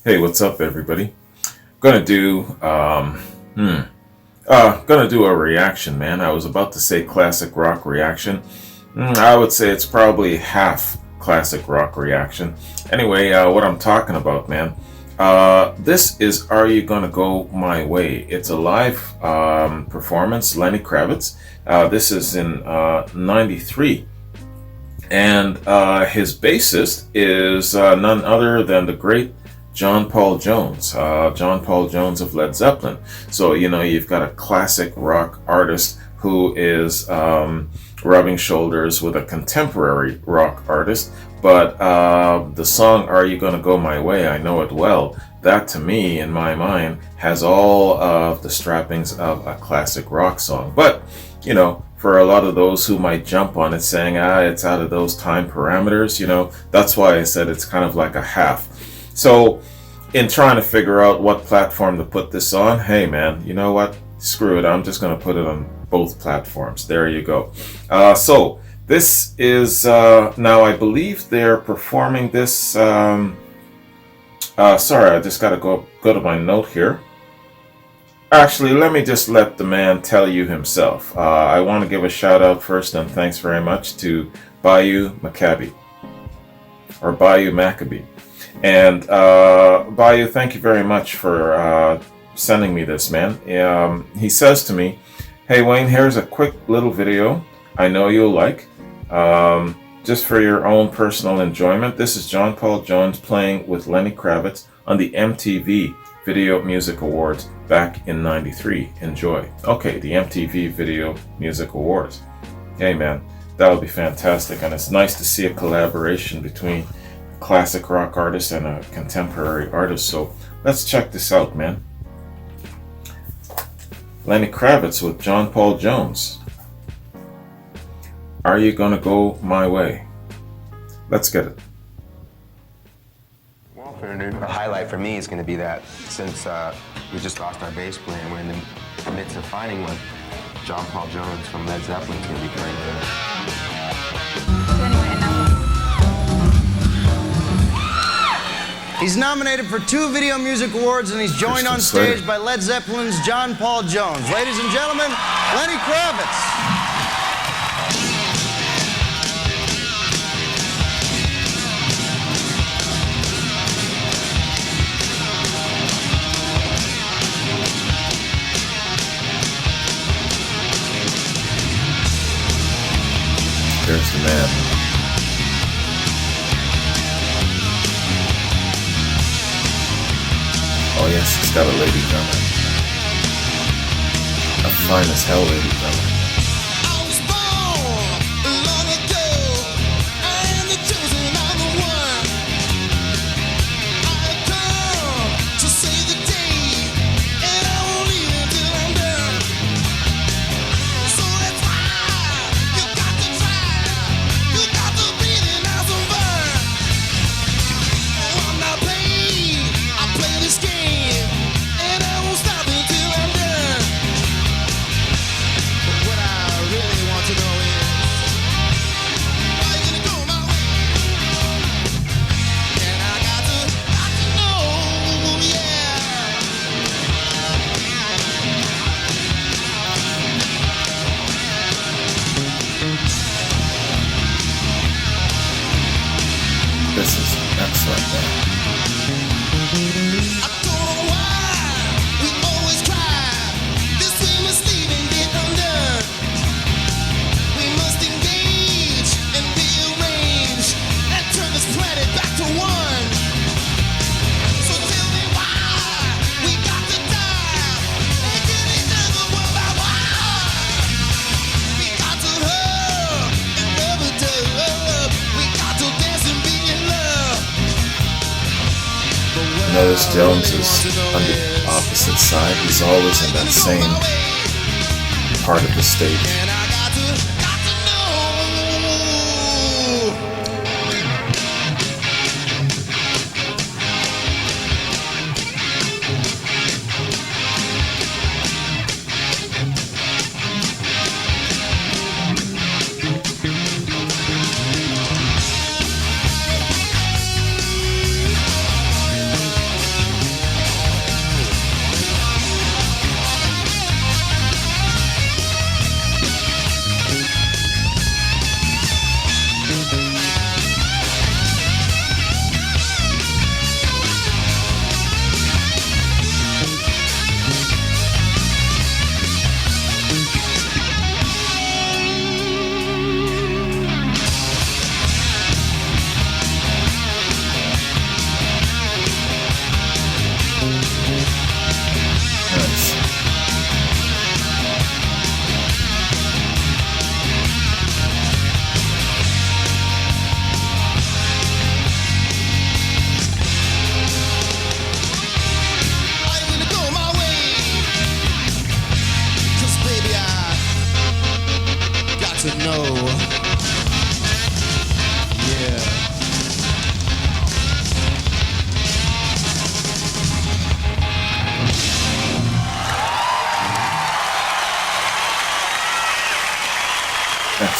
Hey, what's up, everybody? Gonna do gonna do a reaction, man. I was about to say classic rock reaction. I would say it's probably half classic rock reaction. Anyway, what I'm talking about, man. This is "Are You Gonna Go My Way?" It's a live performance. Lenny Kravitz. This is in '93. And his bassist is none other than the great John Paul Jones, John Paul Jones of Led Zeppelin. So, you've got a classic rock artist who is rubbing shoulders with a contemporary rock artist. But the song "Are You Gonna Go My Way?" I know it well. That, to me, in my mind, has all of the trappings of a classic rock song. But, for a lot of those who might jump on it saying, it's out of those time parameters, that's why I said it's kind of like a half. So, in trying to figure out what platform to put this on, hey man, you know what? Screw it. I'm just going to put it on both platforms. There you go. So, this is, now I believe they're performing this, sorry, I just got to go to my note here. Actually, let me just let the man tell you himself. I want to give a shout out first and thanks very much to Bayou Maccabee. Or Bayou Maccabee. And Bayou, thank you very much for sending me this, man. He says to me, "Hey Wayne, here's a quick little video I know you'll like. Just for your own personal enjoyment. This is John Paul Jones playing with Lenny Kravitz on the MTV Video Music Awards back in '93. Enjoy." Okay, the MTV Video Music Awards. Hey man, that would be fantastic. And it's nice to see a collaboration between a classic rock artist and a contemporary artist. So let's check this out, man. Lenny Kravitz with John Paul Jones. "Are You Gonna Go My Way?" Let's get it. The highlight for me is going to be that since we just lost our bass player, we're in the midst of finding one. John Paul Jones from Led Zeppelin is going to be playing there. He's nominated for 2 Video Music Awards, and he's joined on stage by Led Zeppelin's John Paul Jones. Ladies and gentlemen, Lenny Kravitz. There's the man. Oh yes, he's got a lady drummer. A fine as hell lady drummer. This is excellent, man. I don't know why we always cry. This we must leave and get undone. We must engage and rearrange and turn this planet back to one. So tell me why we got to die and get each other one by one. We got to hug and love it up. We got to dance and be in love. Notice Jones is on the opposite side. He's always in that same part of the stage. And I got to know.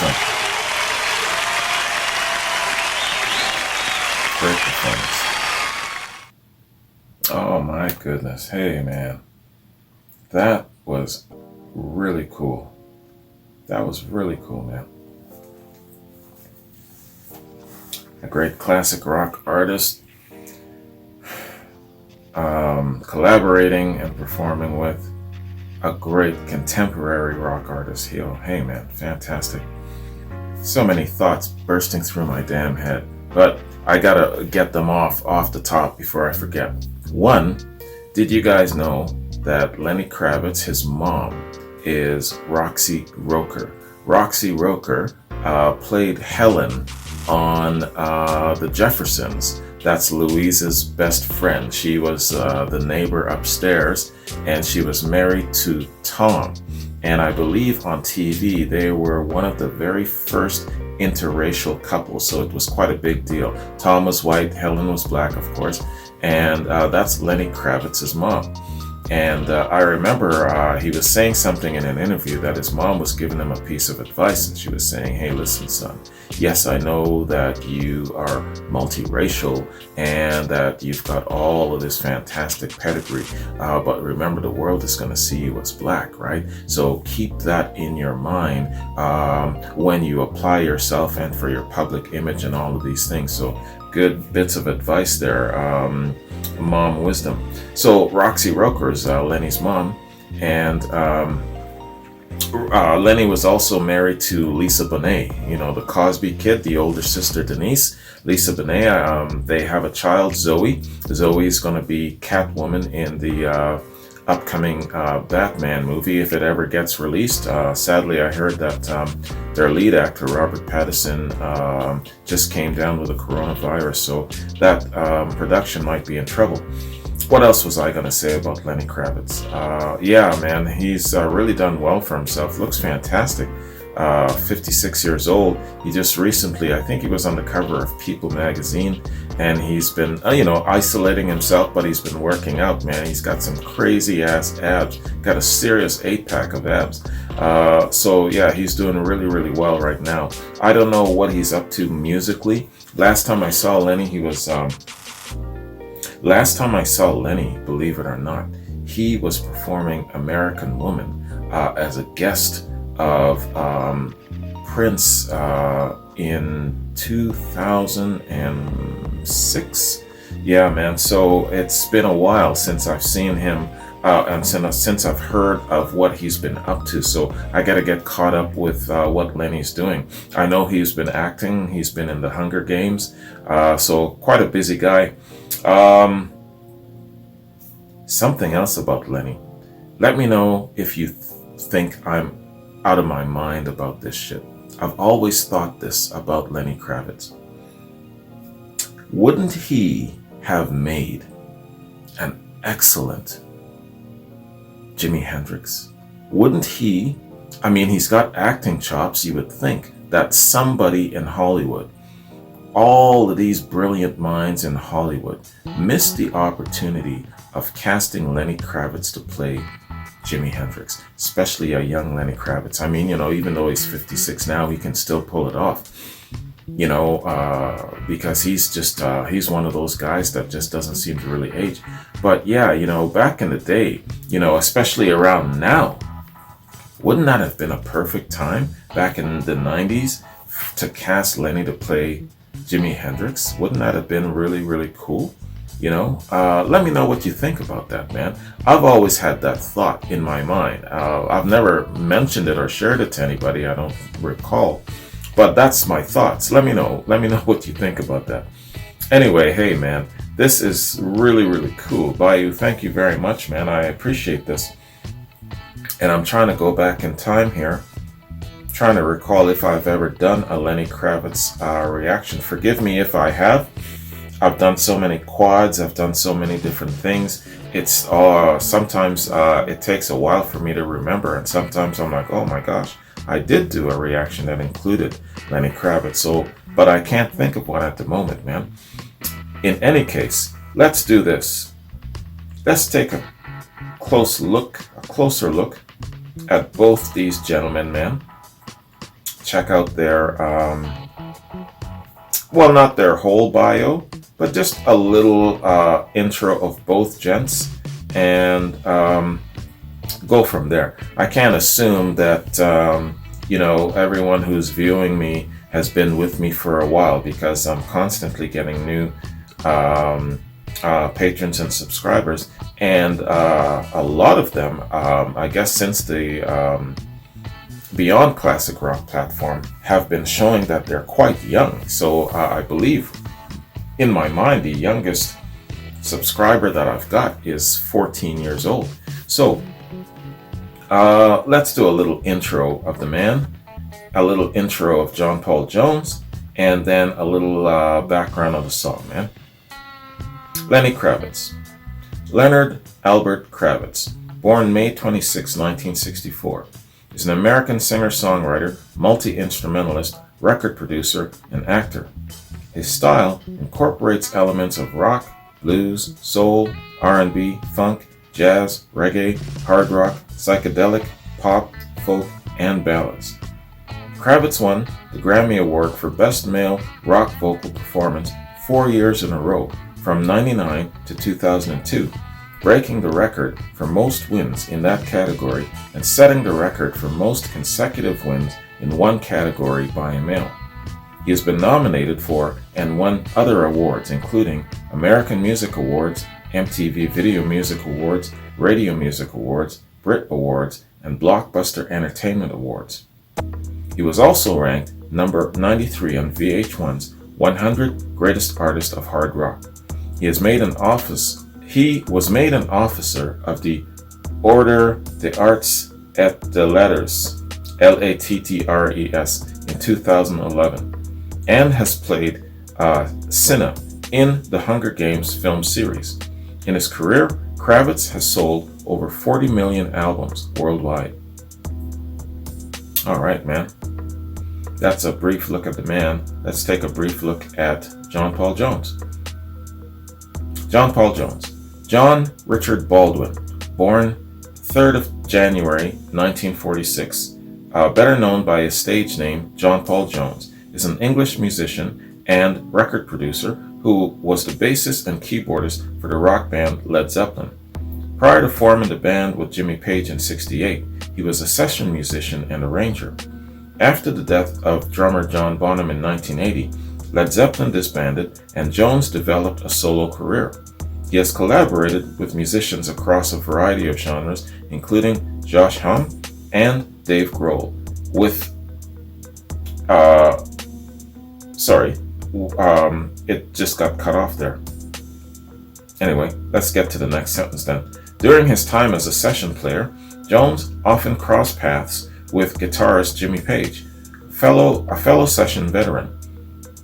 Listen. Great performance. Oh my goodness. Hey man. That was really cool. That was really cool, man. A great classic rock artist. Collaborating and performing with a great contemporary rock artist. Hey man, fantastic. So many thoughts bursting through my damn head, but I gotta get them off the top before I forget. One, did you guys know that Lenny Kravitz, his mom, is Roxy Roker? Roxy Roker played Helen on The Jeffersons. That's Louise's best friend. She was the neighbor upstairs, and she was married to Tom. And I believe on TV, they were one of the very first interracial couples, so it was quite a big deal. Tom was white, Helen was black, of course, and that's Lenny Kravitz's mom. And I remember he was saying something in an interview that his mom was giving him a piece of advice, and she was saying, hey, listen, son, yes, I know that you are multiracial and that you've got all of this fantastic pedigree, but remember, the world is going to see you as black, right? So keep that in your mind when you apply yourself and for your public image and all of these things. So good bits of advice there, mom wisdom. So Roxy Roker is Lenny's mom, and Lenny was also married to Lisa Bonet, you know, the Cosby kid, the older sister Denise. Lisa Bonet, they have a child, Zoe. Zoe is going to be Catwoman in the upcoming Batman movie, if it ever gets released. Sadly, I heard that their lead actor, Robert Pattinson, just came down with the coronavirus, so that production might be in trouble. What else was I going to say about Lenny Kravitz? Yeah, man, he's really done well for himself. Looks fantastic. 56 years old. He just recently, I think he was on the cover of People magazine, and he's been, isolating himself, but he's been working out, man. He's got some crazy ass abs, got a serious 8-pack of abs. So yeah, he's doing really, really well right now. I don't know what he's up to musically. Last time I saw Lenny, believe it or not, he was performing American Woman as a guest of Prince in 2006. Yeah, man. So it's been a while since I've seen him and since I've heard of what he's been up to. So I got to get caught up with what Lenny's doing. I know he's been acting. He's been in the Hunger Games. So quite a busy guy. Something else about Lenny. Let me know if you think I'm out of my mind about this shit. I've always thought this about Lenny Kravitz. Wouldn't he have made an excellent Jimi Hendrix? Wouldn't he? I mean, he's got acting chops. You would think that somebody in Hollywood, all of these brilliant minds in Hollywood, missed the opportunity of casting Lenny Kravitz to play Jimi Hendrix, especially a young Lenny Kravitz. I mean, even though he's 56 now, he can still pull it off, because he's just, he's one of those guys that just doesn't seem to really age. But yeah, back in the day, especially around now, wouldn't that have been a perfect time back in the 90s to cast Lenny to play Jimi Hendrix? Wouldn't that have been really, really cool? Let me know what you think about that, man. I've always had that thought in my mind. I've never mentioned it or shared it to anybody, I don't recall. But that's my thoughts. Let me know what you think about that. Anyway, hey, man, this is really, really cool. Bayou, thank you very much, man. I appreciate this. And I'm trying to go back in time here, trying to recall if I've ever done a Lenny Kravitz reaction. Forgive me if I have. I've done so many quads, I've done so many different things. It's sometimes it takes a while for me to remember, and sometimes I'm like, oh my gosh, I did do a reaction that included Lenny Kravitz. So, but I can't think of one at the moment, man. In any case, let's do this. Let's take a closer look at both these gentlemen, man. check out their, well, not their whole bio, but just a little intro of both gents, and go from there. I can't assume that, everyone who's viewing me has been with me for a while, because I'm constantly getting new patrons and subscribers, and a lot of them, I guess since the Beyond Classic Rock platform, have been showing that they're quite young. So I believe, in my mind, the youngest subscriber that I've got is 14 years old. So let's do a little intro of the man, a little intro of John Paul Jones, and then a little background of the song, man. Lenny Kravitz. Leonard Albert Kravitz, born May 26, 1964, is an American singer-songwriter, multi-instrumentalist, record producer, and actor. His style incorporates elements of rock, blues, soul, R&B, funk, jazz, reggae, hard rock, psychedelic, pop, folk, and ballads. Kravitz won the Grammy Award for Best Male Rock Vocal Performance 4 years in a row, from 1999 to 2002, breaking the record for most wins in that category and setting the record for most consecutive wins in one category by a male. He has been nominated for and won other awards, including American Music Awards, MTV Video Music Awards, Radio Music Awards, Brit Awards, and Blockbuster Entertainment Awards. He was also ranked number 93 on VH1's 100 Greatest Artists of Hard Rock. He was made an officer of the Ordre des Arts et des Lettres, LATTRES, in 2011, and has played Cinna in the Hunger Games film series. In his career, Kravitz has sold over 40 million albums worldwide. All right, man. That's a brief look at the man. Let's take a brief look at John Paul Jones. John Paul Jones. John Richard Baldwin, born 3rd of January 1946, better known by his stage name John Paul Jones, is an English musician and record producer who was the bassist and keyboardist for the rock band Led Zeppelin. Prior to forming the band with Jimmy Page in '68, he was a session musician and arranger. After the death of drummer John Bonham in 1980, Led Zeppelin disbanded and Jones developed a solo career. He has collaborated with musicians across a variety of genres, including Josh Homme and Dave Grohl, it just got cut off there. Anyway, let's get to the next sentence then. During his time as a session player, Jones often crossed paths with guitarist Jimmy Page, a fellow session veteran.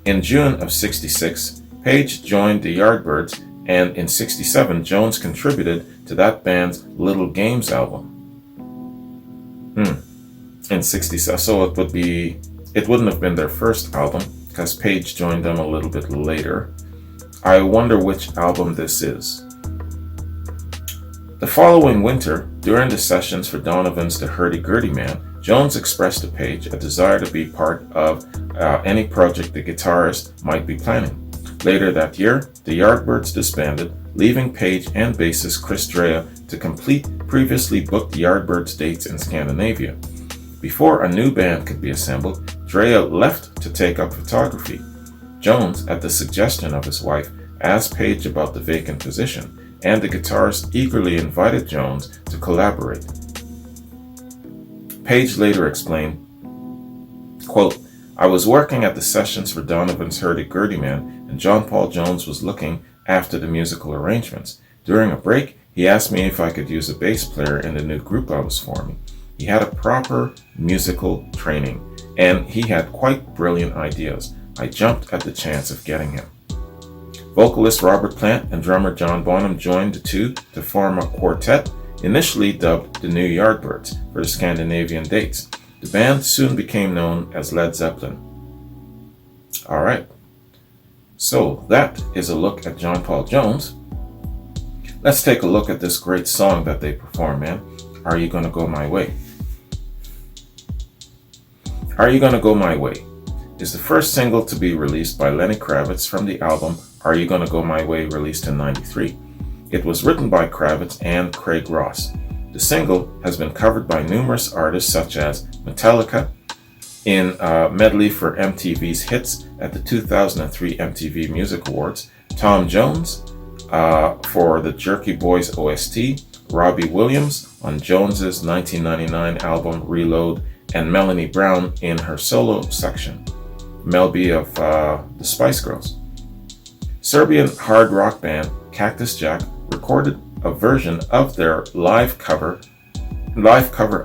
In June of '66, Page joined the Yardbirds, and in '67, Jones contributed to that band's Little Games album. In '67, so it wouldn't have been their first album, because Page joined them a little bit later. I wonder which album this is. The following winter, during the sessions for Donovan's The Hurdy-Gurdy Man, Jones expressed to Page a desire to be part of any project the guitarist might be planning. Later that year, the Yardbirds disbanded, leaving Page and bassist Chris Drea to complete previously booked Yardbirds dates in Scandinavia. Before a new band could be assembled, Drea left to take up photography. Jones, at the suggestion of his wife, asked Page about the vacant position, and the guitarist eagerly invited Jones to collaborate. Page later explained, quote, "I was working at the sessions for Donovan's Hurdy-Gurdy Man, and John Paul Jones was looking after the musical arrangements. During a break, he asked me if I could use a bass player in the new group I was forming. He had a proper musical training, and he had quite brilliant ideas. I jumped at the chance of getting him." Vocalist Robert Plant and drummer John Bonham joined the two to form a quartet, initially dubbed the New Yardbirds for the Scandinavian dates. The band soon became known as Led Zeppelin. Alright, so that is a look at John Paul Jones. Let's take a look at this great song that they perform, man. Are You Gonna Go My Way? Are You Gonna Go My Way is the first single to be released by Lenny Kravitz from the album Are You Gonna Go My Way, released in '93. It was written by Kravitz and Craig Ross. The single has been covered by numerous artists such as Metallica in medley for MTV's hits at the 2003 MTV Music Awards, Tom Jones for the Jerky Boys OST, Robbie Williams on Jones's 1999 album Reload, and Melanie Brown in her solo section, Mel B of the Spice Girls. Serbian hard rock band Cactus Jack recorded a version of their live cover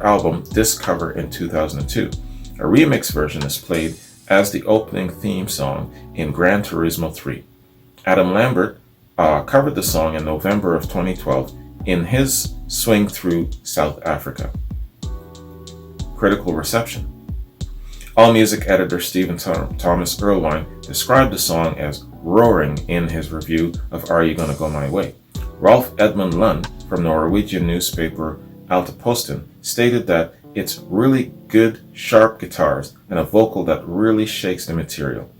album Disc Cover in 2002. A remix version is played as the opening theme song in Gran Turismo 3. Adam Lambert covered the song in November of 2012 in his Swing Through South Africa. Critical reception. AllMusic editor Stephen Thomas Erlewine described the song as roaring in his review of Are You Gonna Go My Way. Rolf Edmund Lund from Norwegian newspaper Altaposten stated that it's really good, sharp guitars and a vocal that really shakes the material.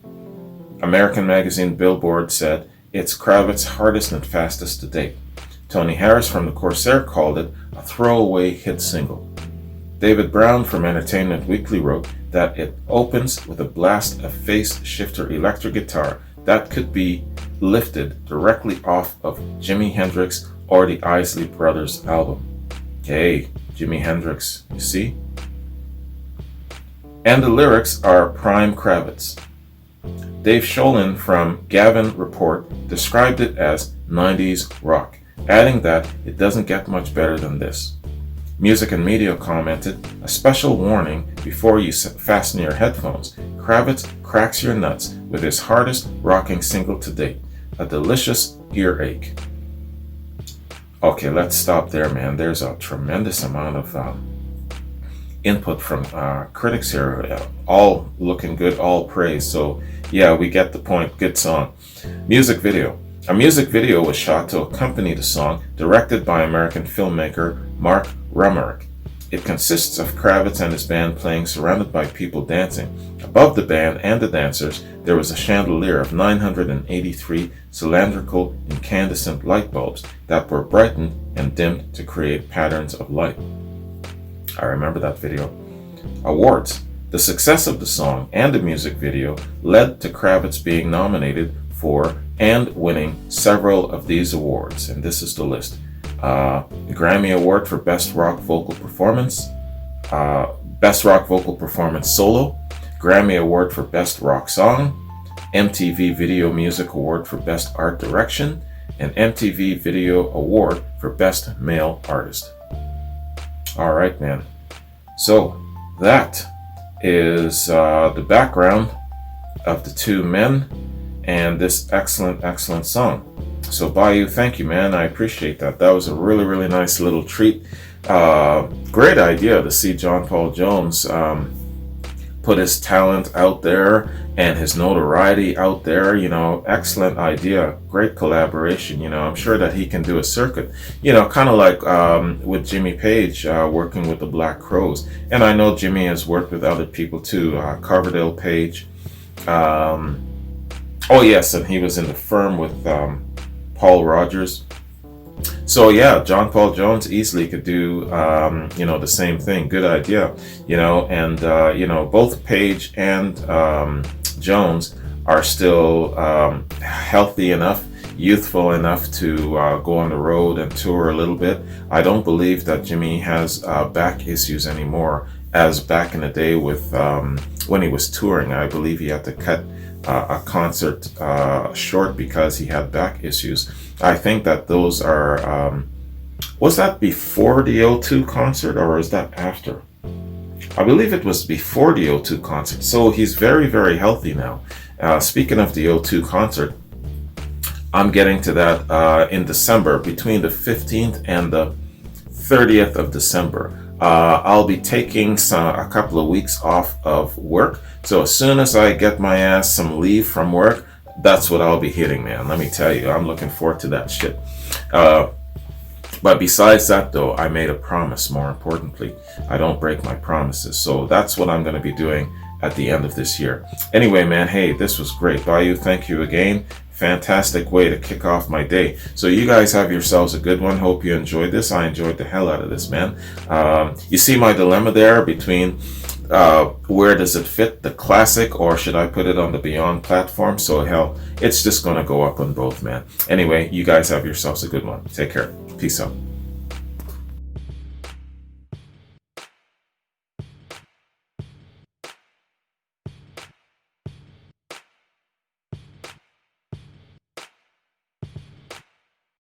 American magazine Billboard said it's Kravitz's hardest and fastest to date. Tony Harris from the Corsair called it a throwaway hit single. David Brown from Entertainment Weekly wrote that it opens with a blast of phase shifter electric guitar that could be lifted directly off of Jimi Hendrix or the Isley Brothers album. Hey, Jimi Hendrix, you see? And the lyrics are prime Kravitz. Dave Sholin from Gavin Report described it as 90s rock, adding that it doesn't get much better than this. Music and Media commented, a special warning before you fasten your headphones. Kravitz cracks your nuts with his hardest rocking single to date, a delicious earache. Okay, let's stop there, man. There's a tremendous amount of input from critics here, all looking good, all praise. So yeah, we get the point. Good song. Music video. A music video was shot to accompany the song, directed by American filmmaker Mark Romarek. It consists of Kravitz and his band playing surrounded by people dancing. Above the band and the dancers, there was a chandelier of 983 cylindrical incandescent light bulbs that were brightened and dimmed to create patterns of light. I remember that video. Awards. The success of the song and the music video led to Kravitz being nominated for and winning several of these awards, and this is the list. Grammy Award for Best Rock Vocal Performance, Best Rock Vocal Performance Solo, Grammy Award for Best Rock Song, MTV Video Music Award for Best Art Direction, and MTV Video Award for Best Male Artist. Alright, man. So, that is the background of the two men and this excellent song. So Bayou, thank you, man. I appreciate that. That was a really nice little treat. Great idea to see John Paul Jones put his talent out there and his notoriety out there. You know, excellent idea. Great collaboration. You know, I'm sure that he can do a circuit. You know, kind of like with Jimmy Page working with the Black Crowes. And I know Jimmy has worked with other people too. Coverdale Page. Oh yes, and he was in the Firm with Paul Rogers. So yeah, John Paul Jones easily could do, you know, the same thing. Good idea, you know, and, you know, both Page and Jones are still healthy enough, youthful enough to go on the road and tour a little bit. I don't believe that Jimmy has back issues anymore as back in the day with when he was touring. I believe he had to cut a concert short because he had back issues. I think that those are, was that before the O2 concert or is that after? I believe it was before the O2 concert. So he's very healthy now. Speaking of the O2 concert, I'm getting to that in December, between the 15th and the 30th of December. I'll be taking a couple of weeks off of work. So as soon as I get my ass some leave from work, that's what I'll be hitting, man. Let me tell you, I'm looking forward to that shit. But besides that, though, I made a promise. More importantly, I don't break my promises. So that's what I'm going to be doing at the end of this year. Anyway, man, hey, this was great. Bayou, thank you again. Fantastic way to kick off my day. So you guys have yourselves a good one. Hope you enjoyed this. I enjoyed the hell out of this, man. You see my dilemma there between where does it fit, the classic, or should I put it on the Beyond platform? So hell, it's just going to go up on both, man. Anyway, you guys have yourselves a good one. Take care. Peace out.